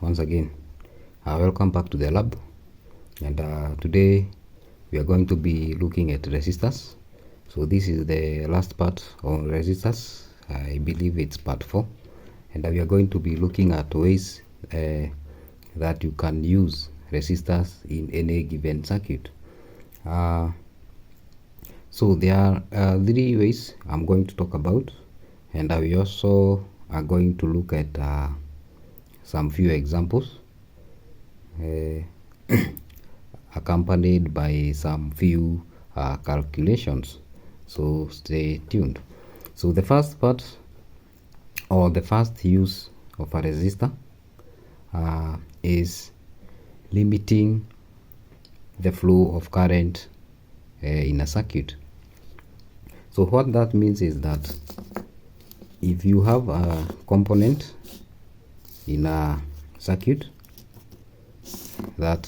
once again. Welcome back to the lab, and today we are going to be looking at resistors. So this is the last part on resistors. I believe it's part 4, and we are going to be looking at ways that you can use resistors in any given circuit. So there are 3 ways I'm going to talk about, and we also are going to look at some few examples accompanied by some few calculations. So stay tuned. So the first part, or the first use of a resistor, is limiting the flow of current in a circuit. So what that means is that if you have a component in a circuit that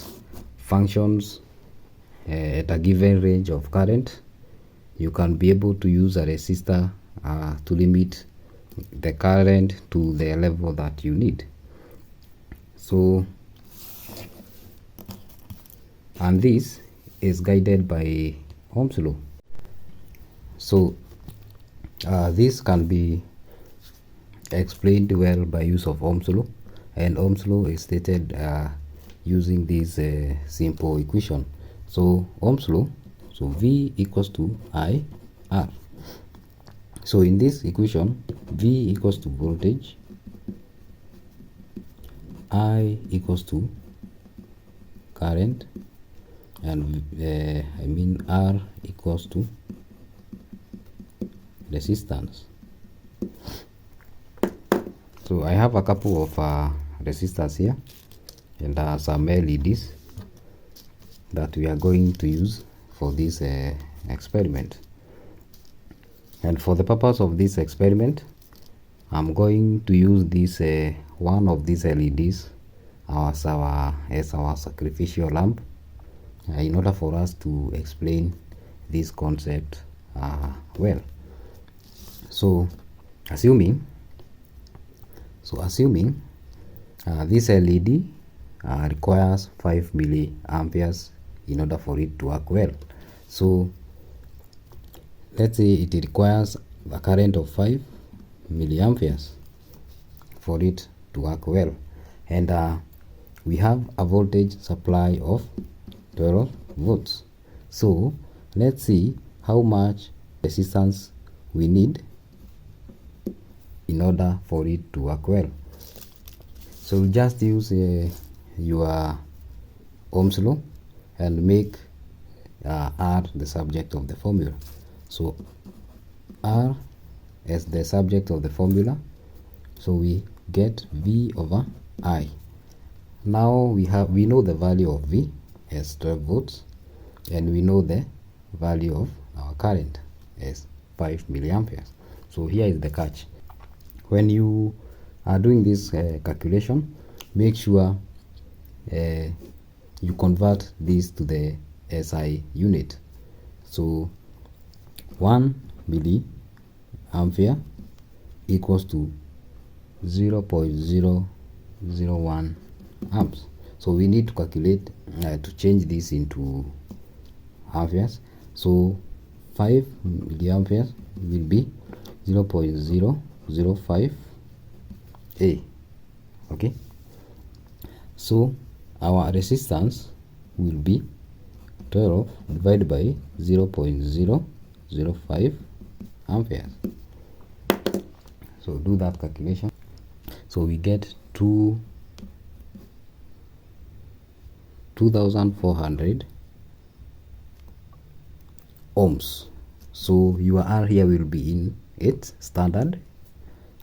functions at a given range of current, you can be able to use a resistor to limit the current to the level that you need. So, and this is guided by Ohm's law. So this can be explained well by use of Ohm's law, and Ohm's law is stated using this simple equation. So Ohm's law, so V equals to I R. So in this equation, V equals to voltage, I equals to current, and R equals to resistance. So I have a couple of resistors here, and some LEDs that we are going to use for this experiment. And for the purpose of this experiment, I'm going to use this one of these LEDs as our sacrificial lamp in order for us to explain this concept well. So assuming this LED requires 5 milliamperes in order for it to work well. So let's say it requires a current of 5 milliamperes for it to work well, and we have a voltage supply of 12 volts. So let's see how much resistance we need in order for it to work well. So just use your Ohm's law and make R the subject of the formula. So R as the subject of the formula, so we get V over I. Now we know the value of V as 12 volts, and we know the value of our current as 5 milliamperes. So here is the catch. When you are doing this calculation, make sure you convert this to the SI unit. So 1 milliampere equals to 0.001 amps. So we need to calculate to change this into amperes. So 5 milliamperes will be 0.005 A. Okay, so our resistance will be 12 divided by 0.005 amperes. So do that calculation. So we get 2400 ohms. So your R here will be in its standard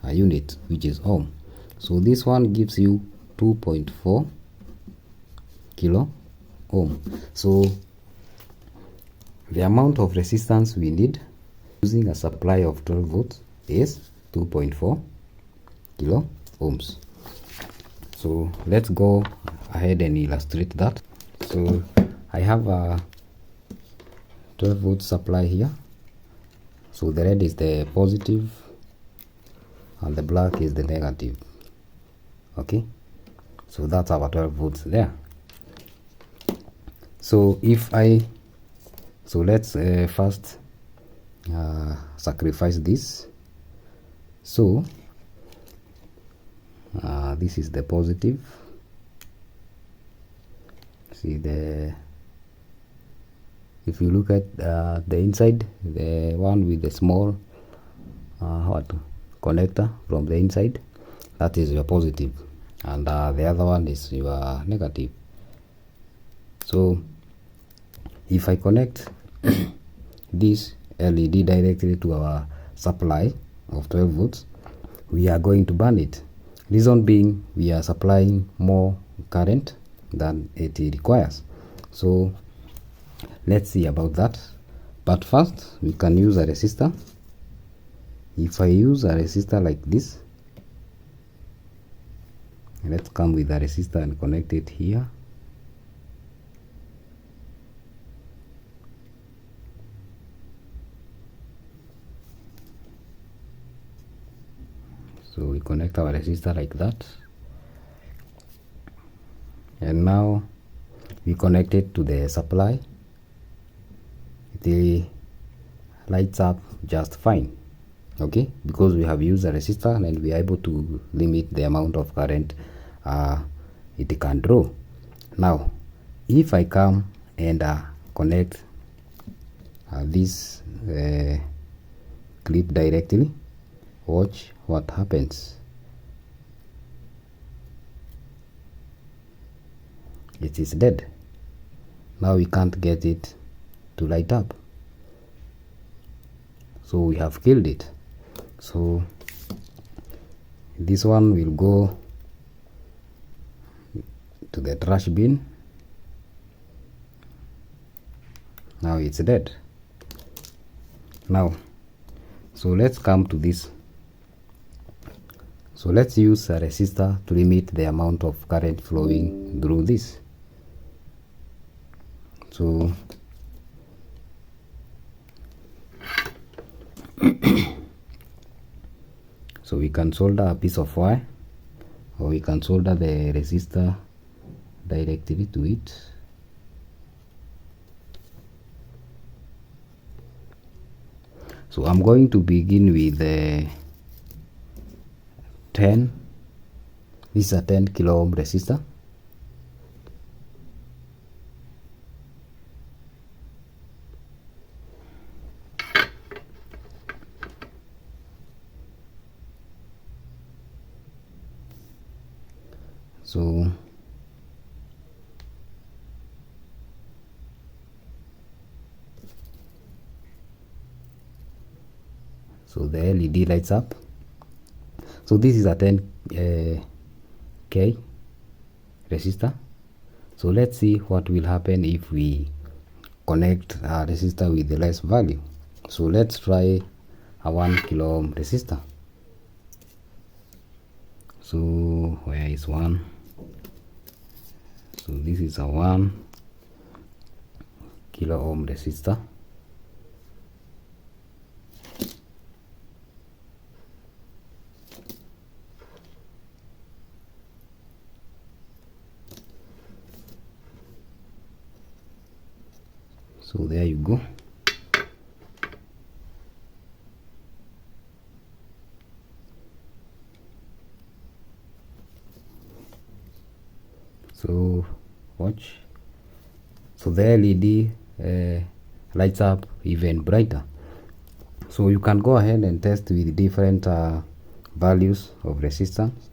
unit, which is ohm. So this one gives you 2.4 kilo ohm. So the amount of resistance we need using a supply of 12 volts is 2.4 kilo ohms. So let's go ahead and illustrate that. So I have a 12 volt supply here. So the red is the positive and the black is the negative. Okay, So that's our 12 volts there. So if I, so let's first sacrifice this. So this is the positive. See the, if you look at the inside, the one with the small connector from the inside, that is your positive, and the other one is your negative. So if I connect this LED directly to our supply of 12 volts, we are going to burn it. Reason being, we are supplying more current than it requires. So let's see about that. But first, we can use a resistor. If I use a resistor like this, let's come with a resistor and connect it here. So we connect our resistor like that, and now we connect it to the supply. It lights up just fine, okay, because we have used a resistor and we are able to limit the amount of current it can draw. Now if I come and connect this clip directly, watch what happens. It is dead. Now we can't get it to light up, so we have killed it. So this one will go to the trash bin. Now it's dead. Now, so let's come to this. So let's use a resistor to limit the amount of current flowing through this. So so we can solder a piece of wire, or we can solder the resistor directly to it. So I'm going to begin with 10. This is a 10 kilo ohm resistor. So the LED lights up. So this is a 10 K resistor. So let's see what will happen if we connect a resistor with the less value. So let's try a 1 kilo ohm resistor. So where is one? So this is a 1 kilo ohm resistor. So there you go. So watch. So the LED lights up even brighter. So you can go ahead and test with different values of resistance,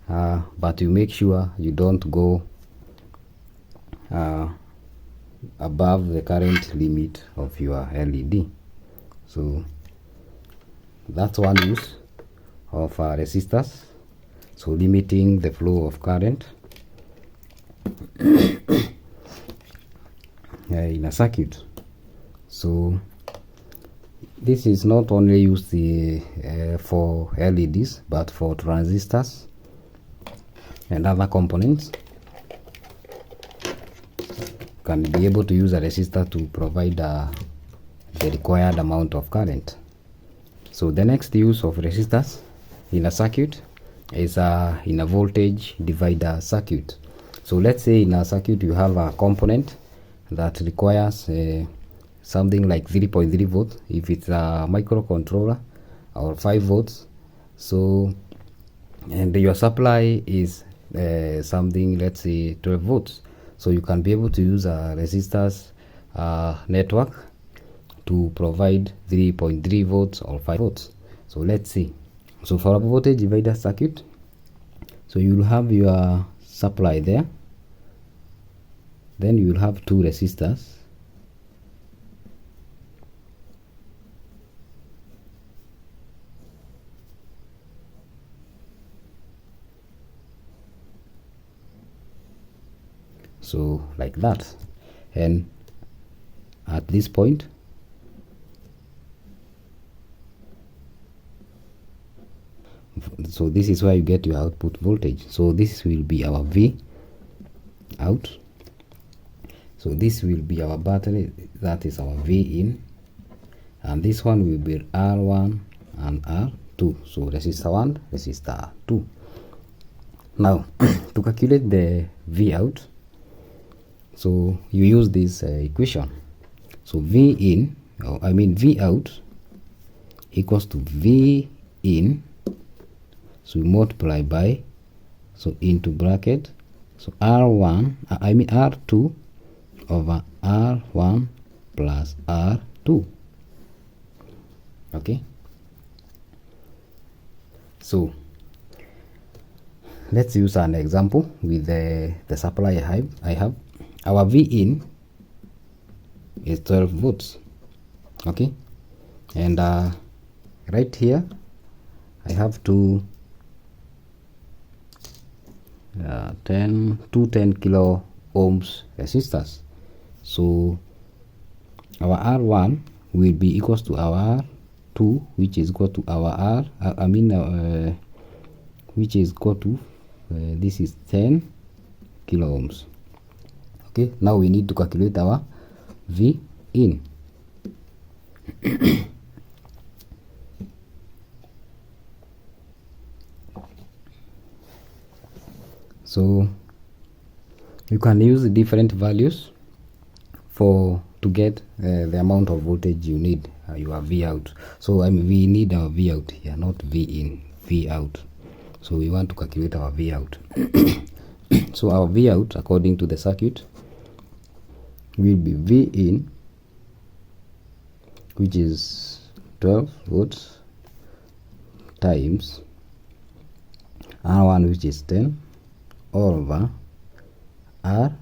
but you make sure you don't go above the current limit of your LED. So that's one use of resistors, so limiting the flow of current in a circuit. So this is not only used for LEDs, but for transistors and other components. Can be able to use a resistor to provide the required amount of current. So the next use of resistors in a circuit is in a voltage divider circuit. So let's say in a circuit you have a component that requires something like 3.3 volts if it's a microcontroller, or 5 volts. So, and your supply is something, let's say 12 volts. So you can be able to use a resistors network to provide 3.3 volts or 5 volts. So let's see. So for a voltage divider circuit, so you will have your supply there, then you will have two resistors, so like that. And at this point, so this is where you get your output voltage. So this will be our V out, so this will be our battery, that is our V in, and this one will be R1 and R2. So resistor 1, resistor 2. Now to calculate the V out, so you use this equation. So V in, or I mean V out, equals to V in, so you multiply by, so into bracket, so R1, I mean R2 over R1 plus R2. Okay, so let's use an example with the supply I have. Our V in is 12 volts. Okay, and right here I have two 10 kilo ohms resistors. So our R1 will be equals to our R2, which is equal to our which is equal to this is 10 kilo ohms. Okay, now we need to calculate our V in. So you can use different values to get the amount of voltage you need, your V out. So we need our V out here, not V in, V out. So we want to calculate our V out. So our V out, according to the circuit, will be V in, which is 12 volts, times R1, which is 10, over R1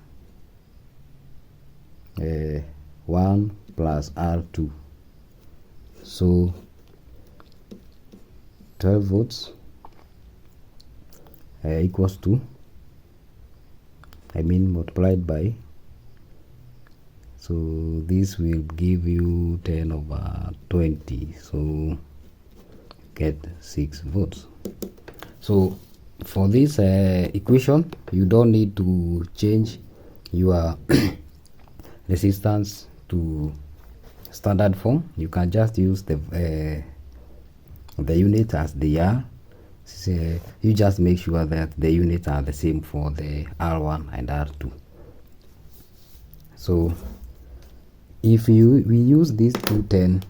plus R2. So 12 volts equals to, multiplied by, so this will give you 10 over 20, so get 6 volts. So for this equation, you don't need to change your resistance to standard form. You can just use the unit as they are. So you just make sure that the units are the same for the R1 and R2. So if we use these 210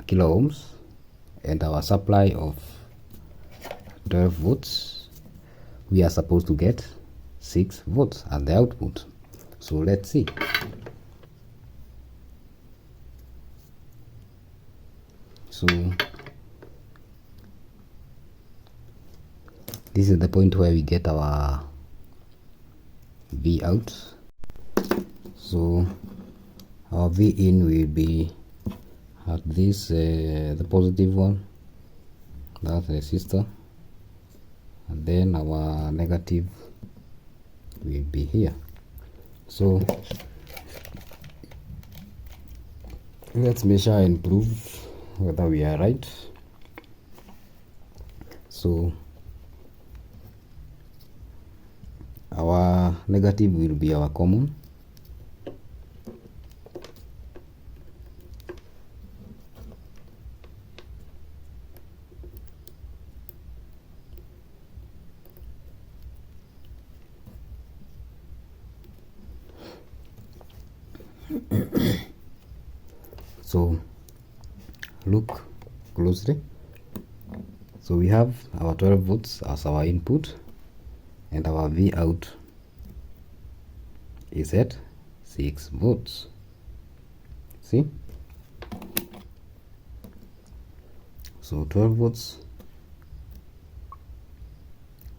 kilo ohms and our supply of 12 volts, we are supposed to get 6 volts at the output. So let's see. So this is the point where we get our V out. So our V in will be at this the positive one, that resistor, and then our negative will be here. So let's measure and prove whether we are right. So our negative will be our common, So look closely. So we have our 12 volts as our input, and our V out is at 6 volts. See? So 12 volts,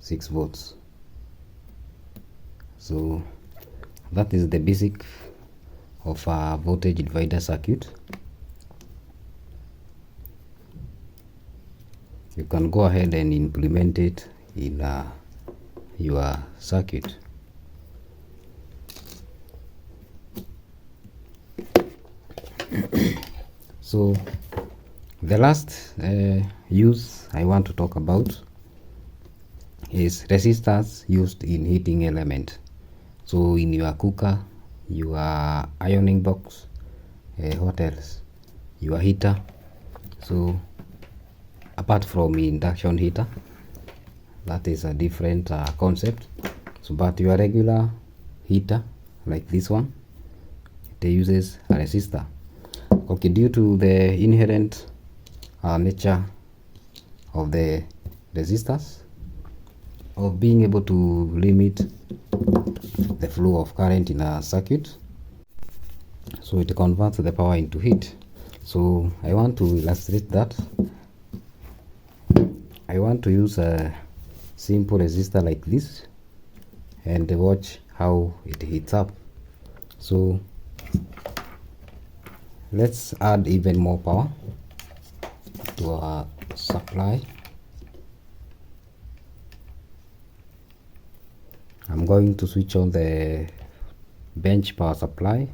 6 volts. So that is the basic of a voltage divider circuit. You can go ahead and implement it in your circuit. So the last use I want to talk about is resistors used in heating element. So in your cooker, your ironing box, what else? Your heater. So apart from induction heater, that is a different concept. So but your regular heater like this one, it uses a resistor. Okay, due to the inherent nature of the resistors of being able to limit the flow of current in a circuit, so it converts the power into heat. So I want to illustrate that. I want to use a simple resistor like this and watch how it heats up. So let's add even more power to our supply. I'm going to switch on the bench power supply.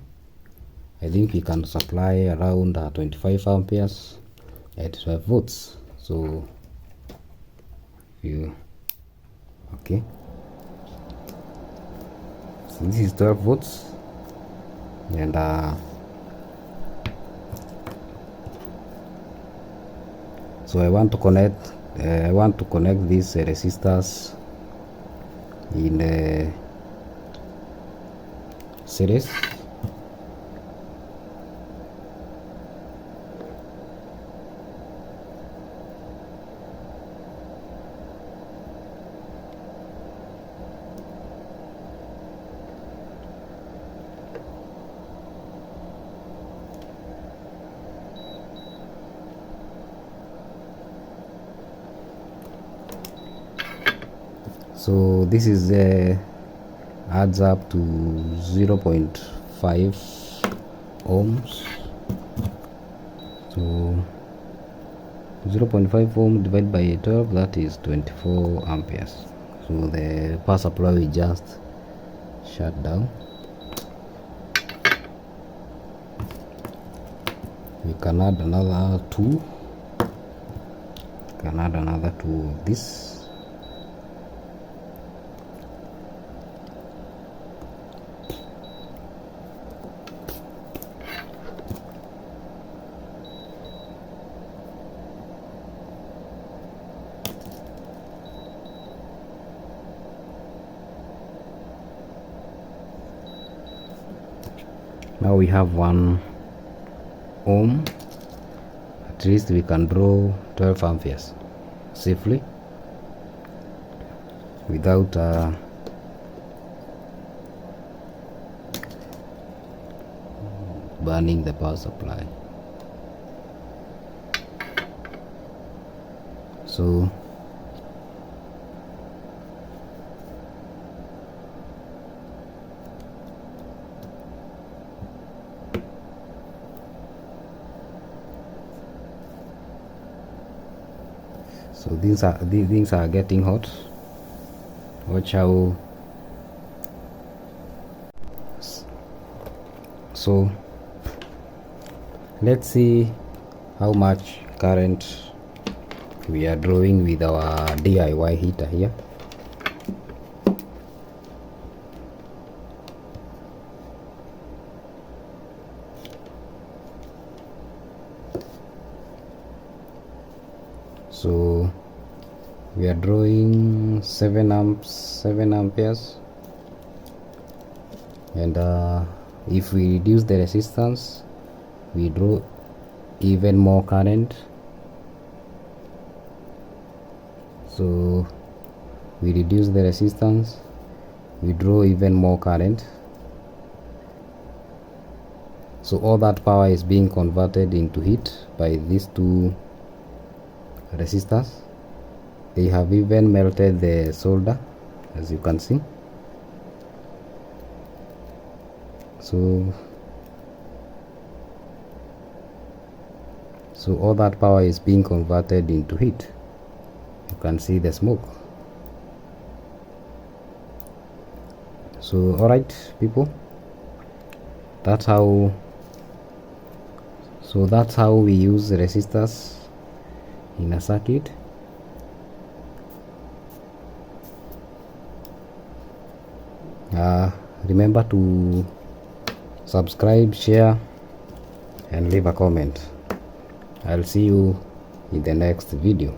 I think we can supply around 25 amperes at 12 volts. So okay, so this is 12 volts, and so I want to connect these resistors in series. So this is adds up to 0.5 ohms. So 0.5 ohm divided by 12, that is 24 amperes. So the power supply will just shut down. We can add another two. Of this. Now we have 1 ohm. At least we can draw 12 amperes safely without burning the power supply. So these things are getting hot. Watch how. So let's see how much current we are drawing with our DIY heater here. So we are drawing 7 amperes, and If we reduce the resistance, we draw even more current. So we reduce the resistance, we draw even more current. So all that power is being converted into heat by these two resistors. They have even melted the solder, as you can see. So all that power is being converted into heat. You can see the smoke. So alright people, that's how we use resistors in a circuit. Remember to subscribe, share and leave a comment. I'll see you in the next video.